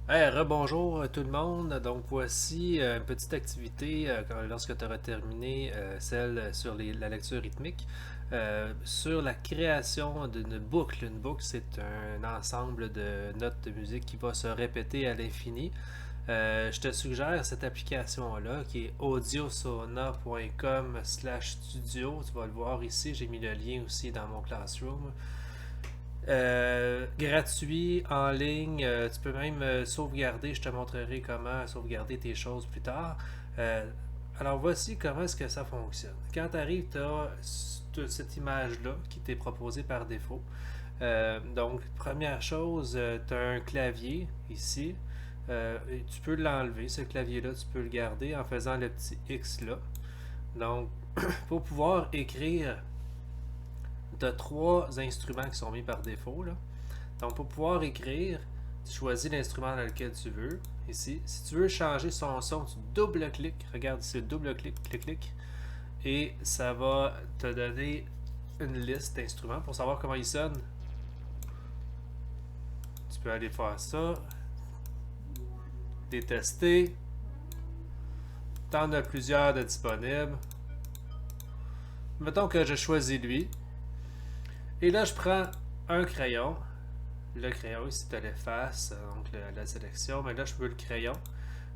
Hey, rebonjour tout le monde. Donc voici une petite activité lorsque tu auras terminé celle sur la lecture rythmique sur la création d'une boucle. Une boucle, c'est un ensemble de notes de musique qui va se répéter à l'infini. Je te suggère cette application-là qui est audiosona.com/studio. Tu vas le voir ici, j'ai mis le lien aussi dans mon Classroom. Gratuit, en ligne, tu peux même sauvegarder, je te montrerai comment sauvegarder tes choses plus tard. Euh, alors voici comment est-ce que ça fonctionne. Quand tu arrives, tu as cette image-là qui t'est proposée par défaut. Donc, première chose, tu as un clavier ici. Et tu peux l'enlever, ce clavier-là, tu peux le garder en faisant le petit X là. Donc, pour pouvoir écrire, tu as trois instruments qui sont mis par défaut, là. Donc, pour pouvoir écrire, tu choisis l'instrument dans lequel tu veux. Ici, si tu veux changer son son, tu double-cliques. Regarde ici, double-clic, clic-clic. Et ça va te donner une liste d'instruments pour savoir comment ils sonnent. Tu peux aller faire ça, détester. T'en as plusieurs de disponibles. Mettons que je choisis lui. Et là, je prends un crayon. Le crayon, ici, tu l'effaces, donc la sélection. Mais là, je veux le crayon.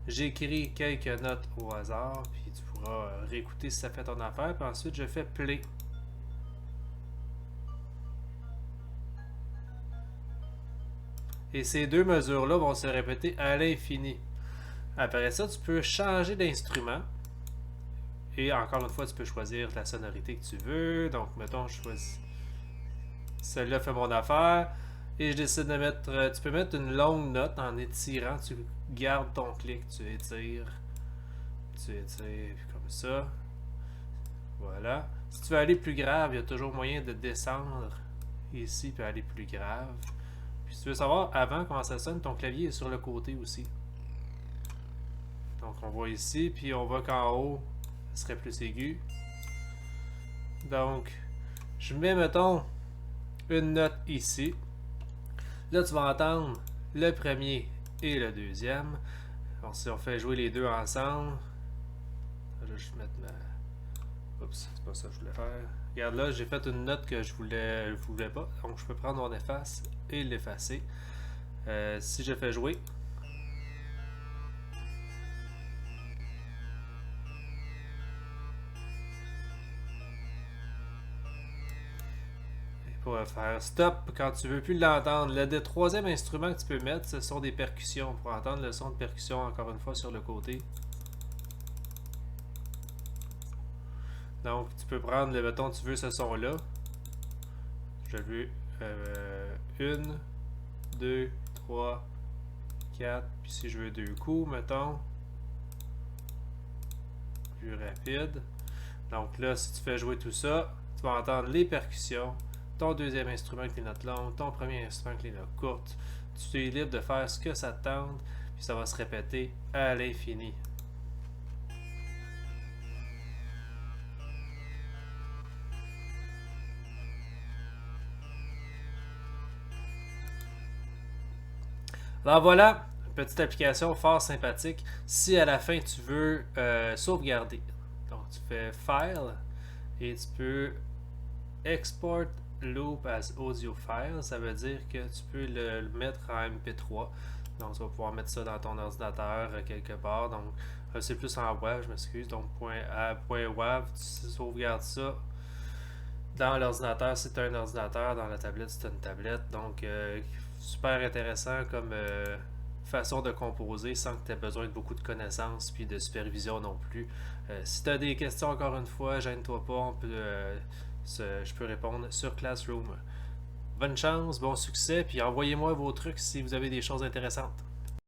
J'écris quelques notes au hasard, puis tu pourras réécouter si ça fait ton affaire. Puis ensuite, je fais play. Et ces deux mesures-là vont se répéter à l'infini. Après ça, tu peux changer d'instrument. Et encore une fois, tu peux choisir la sonorité que tu veux. Donc, mettons, je choisis. Celle-là fait mon affaire. Et je décide de mettre. Tu peux mettre une longue note en étirant. Tu gardes ton clic, tu étires. Tu étires comme ça. Voilà. Si tu veux aller plus grave, il y a toujours moyen de descendre ici puis aller plus grave. Puis si tu veux savoir avant comment ça sonne, ton clavier est sur le côté aussi. Donc on voit ici, puis on voit qu'en haut, ce serait plus aigu. Donc, je mets, mettons, une note ici. Là, tu vas entendre le premier et le deuxième. Alors, si on fait jouer les deux ensemble, là, je vais mettre ma. Oups, c'est pas ça que je voulais faire. Regarde là, j'ai fait une note que je voulais pas. Donc, je peux prendre mon efface et l'effacer. Si je fais jouer, pour faire stop quand tu veux plus l'entendre. Le troisième instrument que tu peux mettre, ce sont des percussions. Pour entendre le son de percussion, encore une fois, sur le côté. Donc, tu peux prendre le bâton, tu veux ce son-là. Je veux 1, 2, 3, 4. Puis si je veux deux coups, mettons. Plus rapide. Donc là, si tu fais jouer tout ça, tu vas entendre les percussions, ton deuxième instrument avec les notes longues, ton premier instrument avec les notes courtes. Tu es libre de faire ce que ça te tente, puis ça va se répéter à l'infini. Alors voilà, une petite application fort sympathique. Si à la fin tu veux sauvegarder, donc tu fais File et tu peux Export Loop as Audio File. Ça veut dire que tu peux le mettre en MP3. Donc tu vas pouvoir mettre ça dans ton ordinateur quelque part. Donc c'est plus en WAV, je m'excuse. Donc .wav, tu sauvegardes ça dans l'ordinateur si tu as un ordinateur, dans la tablette si tu as une tablette. Donc super intéressant comme façon de composer sans que tu aies besoin de beaucoup de connaissances puis de supervision non plus. Si tu as des questions encore une fois, gêne-toi pas, je peux répondre sur Classroom. Bonne chance, bon succès, puis envoyez-moi vos trucs si vous avez des choses intéressantes.